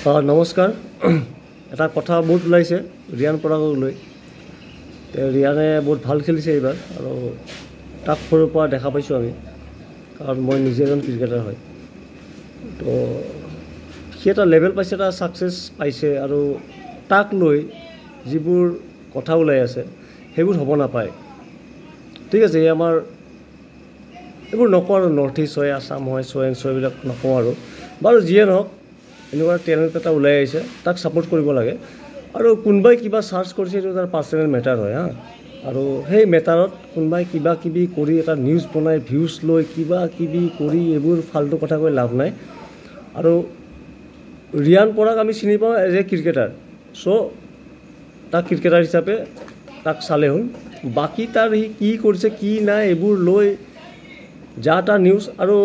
নমস্কাৰ। এটা কথা বহুত ওলাইছে ৰিয়ান পৰাগক লৈ। ৰিয়ানে বহুত ভাল খেলিছে এইবাৰ আৰু তাক সৰুৰ পৰা দেখা পাইছোঁ আমি, কাৰণ মই নিজে এজন ক্ৰিকেটাৰ হয়। তো সি এটা লেভেল পাইছে, এটা ছাকচেছ পাইছে, আৰু তাক লৈ যিবোৰ কথা ওলাই আছে সেইবোৰ হ'ব নাপায়। ঠিক আছে, এই আমাৰ এইবোৰ নকওঁ আৰু, নৰ্থ ইষ্ট হয়, আছাম হয়, এইবিলাক নকওঁ আৰু। বাৰু যিয়ে নহওক, এনেকুৱা টেলেণ্ট এটা ওলাই আহিছে, তাক ছাপোৰ্ট কৰিব লাগে। আৰু কোনোবাই কিবা চাৰ্চ কৰিছে, এইটো তাৰ পাৰ্চনেল মেটাৰ হয় হা। আৰু সেই মেটাৰত কোনোবাই কিবা কিবি কৰি এটা নিউজ বনাই ভিউজ লৈ কিবা কিবি কৰি এইবোৰ ফাল্টু কথা কৈ লাভ নাই। আৰু ৰিয়ান পৰাগ আমি চিনি পাওঁ এজ এ ক্ৰিকেটাৰ, চ' তাক ক্ৰিকেটাৰ হিচাপে তাক চালে হ'ল। বাকী তাৰ সি কি কৰিছে কি নাই এইবোৰ লৈ যা তা নিউজ। আৰু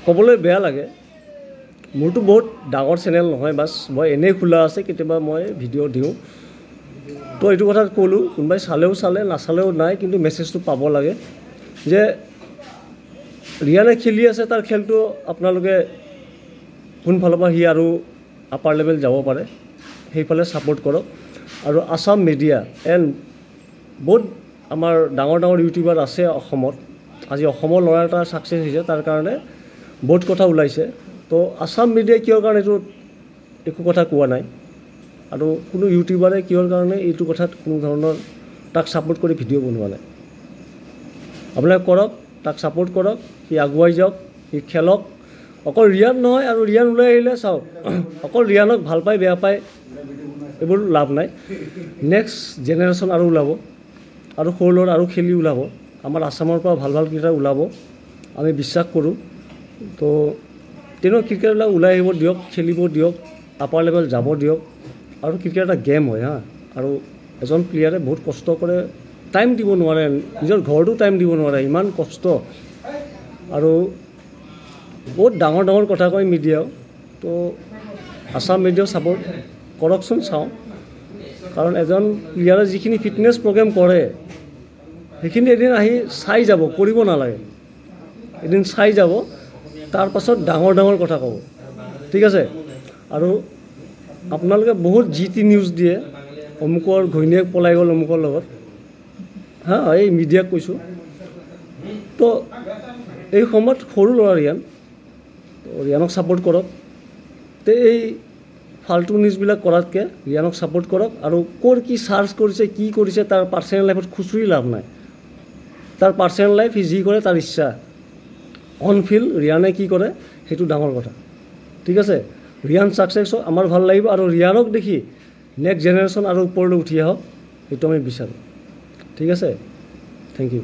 ক'বলৈ বেয়া লাগে, মোৰতো বহুত ডাঙৰ চেনেল নহয়, বাছ মই এনেই খোলা আছে, কেতিয়াবা মই ভিডিঅ' দিওঁ। তো এইটো কথা ক'লোঁ, কোনোবাই চালেও চালে, নাচালেও নাই, কিন্তু মেছেজটো পাব লাগে যে ৰিয়ানে খেলি আছে, তাৰ খেলটো আপোনালোকে কোনফালৰ পৰা সি আৰু আপাৰ লেভেল যাব পাৰে সেইফালে ছাপোৰ্ট কৰক। আৰু আছাম মিডিয়া এণ্ড বহুত আমাৰ ডাঙৰ ডাঙৰ ইউটিউবাৰ আছে অসমত। আজি অসমৰ ল'ৰা এটা ছাকচেছ হৈছে, তাৰ কাৰণে বহুত কথা ওলাইছে। তো আছাম মিডিয়াই কিহৰ কাৰণে এইটো একো কথা কোৱা নাই, আৰু কোনো ইউটিউবাৰে কিহৰ কাৰণে এইটো কথাত কোনো ধৰণৰ তাক ছাপোৰ্ট কৰি ভিডিঅ' বনোৱা নাই। আপোনালোকে কৰক, তাক ছাপোৰ্ট কৰক, সি আগুৱাই যাওক, সি খেলক। অকল ৰিয়ান নহয়, আৰু ৰিয়ান ওলাই আহিলে চাওক, অকল ৰিয়ানক ভাল পায় বেয়া পায় এইবোৰ লাভ নাই। নেক্সট জেনেৰেশ্যন আৰু ওলাব, আৰু সৰু ল'ৰা আৰু খেলি ওলাব। আমাৰ আছামৰ পৰা ভাল ভাল ক্ৰিকেটাৰ ওলাব, আমি বিশ্বাস কৰোঁ। তো তেনেকুৱা ক্ৰিকেটবিলাক ওলাই আহিব দিয়ক, খেলিব দিয়ক, আপাৰ লেভেল যাব দিয়ক। আৰু ক্ৰিকেট এটা গেম হয় হা, আৰু এজন প্লেয়াৰে বহুত কষ্ট কৰে, টাইম দিব নোৱাৰে, নিজৰ ঘৰতো টাইম দিব নোৱাৰে, ইমান কষ্ট। আৰু বহুত ডাঙৰ ডাঙৰ কথা কয় মিডিয়াও। তো আছাম মিডিয়াও ছাপোৰ্ট কৰকচোন, চাওঁ। কাৰণ এজন প্লেয়াৰে যিখিনি ফিটনেছ প্ৰগ্ৰেম কৰে সেইখিনি এদিন আহি চাই যাব, কৰিব নালাগে, এদিন চাই যাব, তাৰপাছত ডাঙৰ ডাঙৰ কথা ক'ব। ঠিক আছে। আৰু আপোনালোকে বহুত GT নিউজ দিয়ে, অমুকৰ ঘৈণীয়েক পলাই গ'ল অমুকৰ লগত হা, এই মিডিয়াক কৈছোঁ। তো এই সময়ত সৰু ল'ৰা ৰিয়ান, তো ৰিয়ানক ছাপোৰ্ট কৰক। তো এই ফাল্টু নিউজবিলাক কৰাতকৈ ৰিয়ানক ছাপোৰ্ট কৰক। আৰু ক'ৰ কি চাৰ্চ কৰিছে কি কৰিছে তাৰ পাৰ্চনেল লাইফত খুচৰি লাভ নাই। তাৰ পাৰ্চনেল লাইফ, সি যি কৰে তাৰ ইচ্ছা। অন ফিল্ড ৰিয়ানে কি কৰে সেইটো ডাঙৰ কথা। ঠিক আছে, ৰিয়ান ছাকচেছ হওক, আমাৰ ভাল লাগিব। আৰু ৰিয়ানক দেখি নেক্সট জেনেৰেশ্যন আৰু ওপৰলৈ উঠি আহক, সেইটো আমি বিচাৰোঁ। ঠিক আছে, থেংক ইউ।